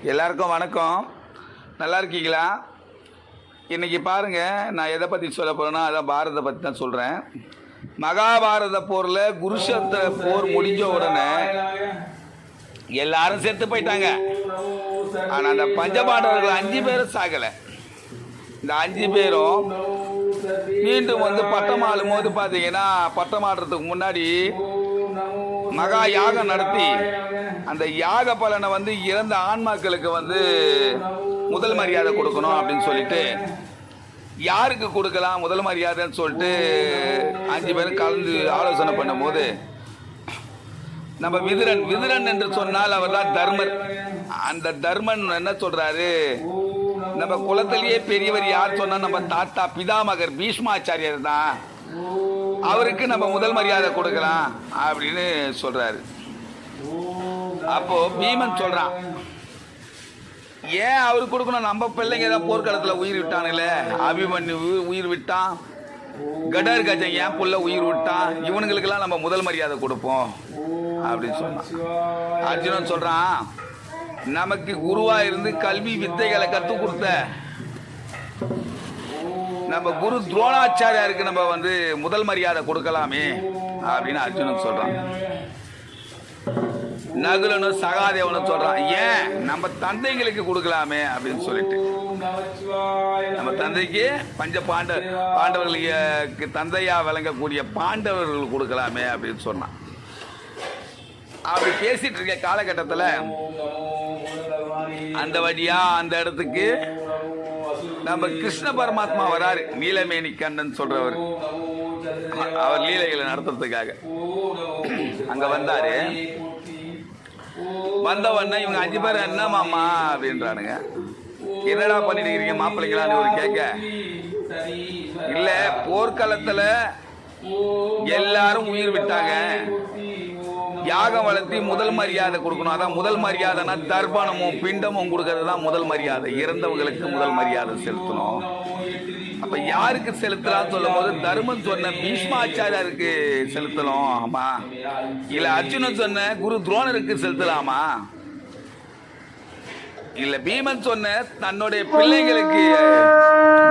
எல்லாருக்கும் வணக்கம். நல்லா இருக்கீங்களா? இன்றைக்கி பாருங்கள், நான் எதை பற்றி சொல்ல போகிறேன்னா அதான் பாரதத்தை பற்றி தான் சொல்கிறேன். மகாபாரத போரில் குருஷேத்திர போர் முடிஞ்ச உடனே எல்லாரும் செத்து போயிட்டாங்க. ஆனால் அந்த பஞ்சபாண்டவர்கள் 5 பேரும் சாகலை. இந்த 5 பேரும் மீண்டும் பட்டம் போது பார்த்தீங்கன்னா, பட்டம் ஆடுறதுக்கு முன்னாடி மகா யாகம் நடத்தி அந்த யாக பலனை இறந்த ஆன்மாக்களுக்கு முதல் மரியாதை கொடுக்கணும் அப்படின்னு சொல்லிட்டு, யாருக்கு கொடுக்கலாம் முதல் மரியாதைன்னு சொல்லிட்டு 5 பேரும் கலந்து ஆலோசனை பண்ணும்போது, நம்ம விதுரன் என்று சொன்னால் அவர் தான் தர்மர். அந்த தர்மன் என்ன சொல்றாரு, நம்ம குலத்திலேயே பெரியவர் யார் சொன்னா நம்ம தாத்தா பிதாமகர் பீஷ்மாச்சாரியர் தான், அவருக்கு நம்ம முதல் மரியாதை கொடுக்கலாம் அப்படின்னு சொல்றாரு. அப்போ பீமன் சொல்றான், ஏன் அவருக்கு கொடுக்கணும்? நம்ம பிள்ளைங்க தான் போர்க்களத்தில் உயிர் விட்டானுங்களே, அபிமன்யு உயிர் விட்டான், கடர் கஜன் ஏன் புள்ள உயிர் விட்டான், இவனுங்களுக்கெல்லாம் நம்ம முதல் மரியாதை கொடுப்போம் அப்படின்னு சொன்னான். அர்ஜுனன் சொல்றான், நமக்கு குருவா இருந்து கல்வி வித்தைகளை கற்றுக் கொடுத்த நம்ம குரு துரோணாச்சாரியாருக்கு நம்ம முதல் மரியாதை கொடுக்கலாமே அப்படின்னு அர்ஜுனன் சொல்றான். நகுலனும் சகாதேவனும் சொல்றான், ஏன் நம்ம தந்தைங்களுக்கு கொடுக்கலாமே அப்படின்னு சொல்லிட்டு, நம்ம தந்தைக்கு பாண்டவர்களுக்கு தந்தையா விளங்கக்கூடிய பாண்டவர்கள் கொடுக்கலாமே அப்படின்னு சொன்னான். அப்படி பேசிட்டு இருக்க காலகட்டத்தில் அந்த வழியா அந்த இடத்துக்கு நம்ம கிருஷ்ண பரமாத்மா வராரு. நீலமேனி கண்ணன் சொல்றவர், அவர் லீலைகளை நடத்துறதுக்காக அங்க வந்தாரு. வந்தவொடனே இவங்க 5 பேர் என்ன மாமா அப்படின்றானுங்க. என்னடா பண்ணிட்டு இருக்கீங்க மாப்பிள்ளைங்களான்னு ஒரு கேட்க, இல்ல போர்க்களத்துல எல்லாரும் உயிர் விட்டாங்க, யாகம் வளர்த்தி முதல் மரியாதை கொடுக்கணும். அதான் முதல் மரியாதைனா தர்ப்பணமும் பிண்டமும் கொடுக்கறது தான் முதல் மரியாதை. இறந்தவங்களுக்கு முதல் மரியாதை செலுத்தணும். அப்ப யாருக்கு செலுத்தலாம் சொல்லும் போது, தர்மன் சொன்ன பீஷ்மாச்சாரியருக்கு செலுத்தணும் ஆமா, இல்ல அர்ஜுனன் சொன்ன குரு துரோணருக்கு செலுத்தலாமா, இல்ல பீமன் சொன்ன தன்னுடைய பிள்ளைங்களுக்கு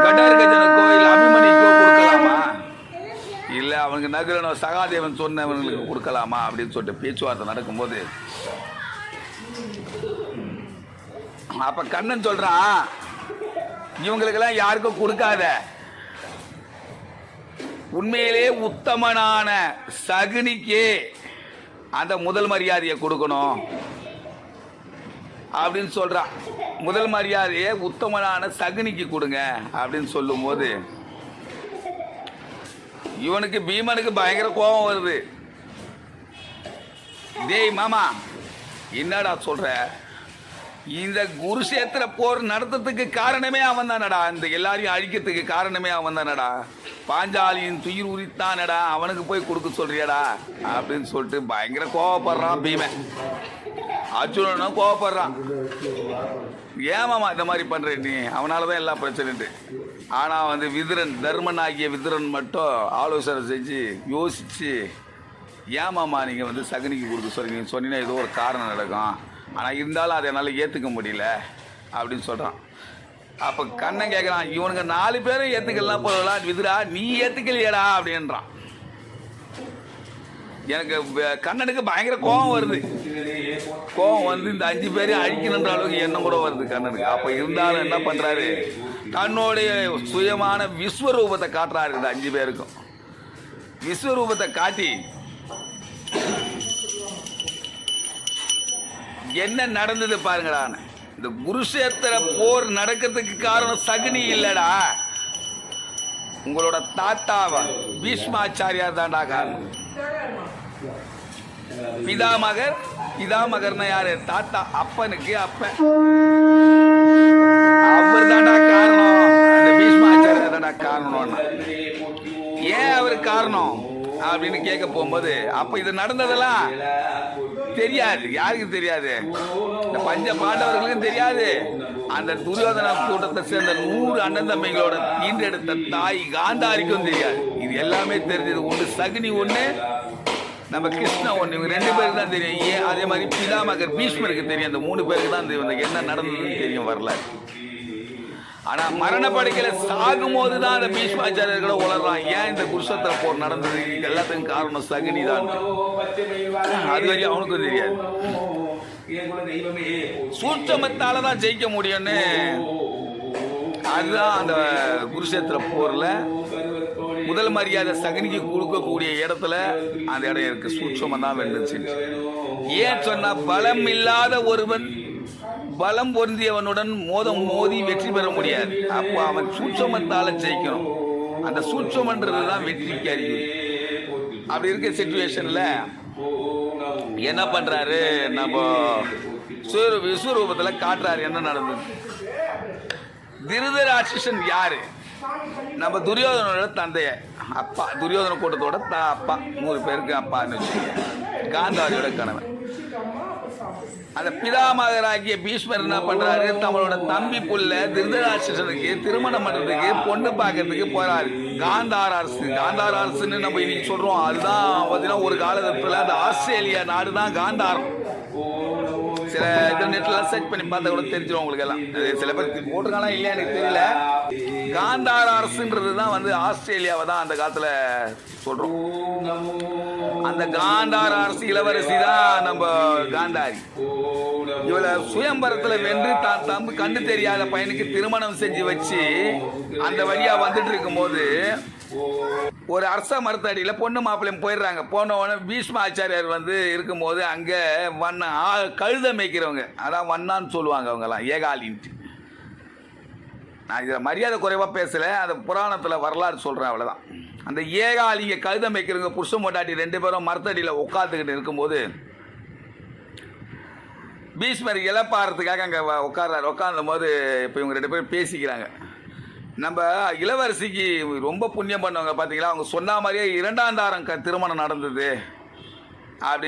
கடர் கஜனுக்கோ இல்ல அபிமன்யுக்கோ கொடுக்கலாமா, இல்ல அவனுக்கு நகுலனோ சகாதேவன் சொன்னவங்களுக்கு கொடுக்கலாமா அப்படின்னு சொல்லிட்டு பேச்சுவார்த்தை நடக்கும்போது, அப்ப கண்ணன் சொல்றான், இவங்களுக்கெல்லாம் யாருக்கும் கொடுக்காத, உண்மையிலே உத்தமனான சகுனிக்கே அந்த முதல் மரியாதையை கொடுக்கணும் அப்படின்னு சொல்றான். முதல் மரியாதையை உத்தமனான சகுனிக்கு கொடுங்க அப்படின்னு சொல்லும் போது, இவனுக்கு பீமனுக்கு பயங்கர கோபம் வருது. டேய் மாமா, என்னடா சொல்ற, இந்த குருஷேத்திர போர் நடத்துறதுக்கு காரணமே அவன் தானடா, இந்த எல்லாரையும் அழிக்கிறதுக்கு காரணமே அவன் தானடா, பாஞ்சாலியின் துயிர் உரித்தானடா, அவனுக்கு போய் கொடுக்க சொல்றியடா அப்படின்னு சொல்லிட்டு பயங்கர கோவப்படுறான் பீமன். அர்ஜுனனும் கோவப்படுறான், ஏமாமா இந்த மாதிரி பண்ற நீ, அவனாலதான் எல்லா பிரச்சனைட்டு. ஆனா விதுரன், தர்மன் ஆகிய விதுரன் மட்டும் ஆலோசனை செஞ்சு யோசிச்சு, ஏமாமா நீங்க சகுனிக்கு கொடுக்க சொல்றீங்க, சொன்னீங்கன்னா ஏதோ ஒரு காரணம் நடக்கும், ஆனால் இருந்தாலும் அதை என்னால் ஏற்றுக்க முடியல அப்படின்னு சொல்கிறான். அப்போ கண்ணன் கேட்குறான், இவனுங்க 4 பேரும் ஏற்றுக்கலாம் போகலாம், விதுரா நீ ஏற்றுக்கலையடா அப்படின்றான். எனக்கு கண்ணனுக்கு பயங்கர கோபம் வருது. கோபம் இந்த 5 பேரையும் அழிக்கணுன்ற அளவுக்கு எண்ணம் கூட வருது கண்ணனுக்கு. அப்போ இருந்தாலும் என்ன பண்ணுறாரு, தன்னுடைய சுயமான விஸ்வரூபத்தை காட்டுறாரு. இந்த 5 பேருக்கும் விஸ்வரூபத்தை காட்டி, என்ன நடந்தது பாருங்கடா, இந்த குருஷேத்திர போர் நடக்கிறதுக்கு காரணம் சகுனி இல்லடா, உங்களோட தாத்தாவா பீஷ்மாச்சாரியார் தான்டா காரணம். பிதாமகர்னா யாரு, தாத்தா, அப்பனுக்கு அப்பன், அவர் தான்டா காரணம், அந்த பீஷ்மாச்சாரியார் தான்டா காரணம். ஏன் அவரு காரணம் அப்படின்னு கேட்க போகும்போது, அப்ப இது நடந்ததெல்லாம் தெரியாது, யாருக்கு தெரியாது, இந்த பஞ்ச பாண்டவர்களுக்கும் தெரியாது, அந்த துரியோதன கூட்டத்தை சேர்ந்த 100 அண்ணன் தம்பிகளோட ஈன்றெடுத்த தாய் காந்தாரிக்கும் தெரியாது. இது எல்லாமே தெரிஞ்சது ஒன்று சகுனி, ஒன்று நம்ம கிருஷ்ண ஒன்று, இவங்க 2 பேருக்கு தான் தெரியும். ஏன் அதே மாதிரி பிதாமகர் பீஷ்மருக்கு தெரியும். அந்த 3 பேருக்கு தான் என்ன நடந்ததுன்னு தெரியும் வரலாறு. ஆனால் மரணப்படுக்கையில் சாகும்போது தான் அந்த பீஷ்மாச்சாரியர்களை உளர்றான். ஏன் இந்த குருஷேத்திர போர் நடந்தது, எல்லாத்துக்கும் காரணம் சகுனி தான். அது வரையும் அவனுக்கும் தெரியாது. சூட்சமத்தால தான் ஜெயிக்க முடியும்னு, அதுதான் அந்த குருஷேத்திர போரில் முதல் மரியாதை சகுனிக்கு கொடுக்கக்கூடிய இடத்துல அந்த இடம் இருக்கு. சூட்சமம் தான் வென்றுச்சு. ஏன் சொன்னா, பலம் இல்லாத ஒருவன் பலம் பொருந்தியவனுடன் மோதி வெற்றி பெற முடியாது. அப்போ அவன் சூட்சமத்தால ஜெயிக்கணும். அந்த சூட்சமன்றது தான் வெற்றிக்கு அறிவு. அப்படி இருக்க சிச்சுவேஷன்ல என்ன பண்றாரு, நம்ம விஸ்வரூபத்துல காட்டுறாரு என்ன நடந்தது. திருதராட்சசன் யாரு, நம்ம துரியோதனோட தந்தைய அப்பா, துரியோதன கூட்டத்தோட அப்பா, 100 பேருக்கு அப்பான்னு வச்சுக்கோங்க. காந்தாரியோட கணவன். அந்த பிதாமகராகிய பீஷ்மர் என்ன பண்றாரு, தங்களோட தம்பி புள்ள திருதராட்சசனுக்கு திருமணம் பண்றதுக்கு பொண்ணு பார்க்கறதுக்கு போறாரு. காந்தார அரசுன்னு நம்ம இன்னைக்கு சொல்றோம். அதுதான் பார்த்தீங்கன்னா ஒரு காலகட்டத்தில் அந்த ஆஸ்திரேலியா நாடு தான் காந்தாரம். சில நெட்லாம் சர்ச் பண்ணி பார்த்தா கூட தெரிஞ்சிடும் உங்களுக்கு எல்லாம். சில பேர் போட்டிருக்காங்களா இல்லையா எனக்கு தெரியல. காந்தார அரசுன்றது தான் ஆஸ்திரேலியாவை தான் அந்த காலத்துல சொல்றோம். அந்த காந்தார அரசு இளவரசி தான் நம்ம காந்தாரி. இவளை சுயம்பரத்தில் வென்று தான் தம்பு கண்டு தெரியாத பையனுக்கு திருமணம் செஞ்சு வச்சு அந்த வழியா வந்துட்டு இருக்கும்போது ஒரு அரச மரத்தடியில் பொண்ணு மாப்பிள்ளையும் போயிடுறாங்க. போனவொடனே பீஷ்ம ஆச்சாரியார் இருக்கும்போது அங்கே கழுத மேய்க்கிறவங்க, அதான் வண்ணான்னு சொல்லுவாங்க அவங்கெல்லாம், ஏகாலின்ட்டு. நான் இதில் மரியாதை குறைவாக பேசலை, அந்த புராணத்தில் வரலாறு சொல்கிறேன், அவ்வளோதான். அந்த ஏகாலிங்க கழுத மேய்க்கிறவங்க புருஷன் பொண்டாட்டி 2 பேரும் மரத்தடியில் உட்காந்துக்கிட்டு இருக்கும்போது பீஷ்மர் இழப்பாறதுக்காக அங்கே உட்கார்றாரு. உட்காந்தும் போது இப்போ இவங்க 2 பேரும் பேசிக்கிறாங்க. நம்ம இளவரசிக்கு ரொம்ப புண்ணியம் பண்ணவங்க பார்த்தீங்களா, அவங்க சொன்ன மாதிரியே 2ஆம் தாரம் திருமணம் நடந்தது அப்படி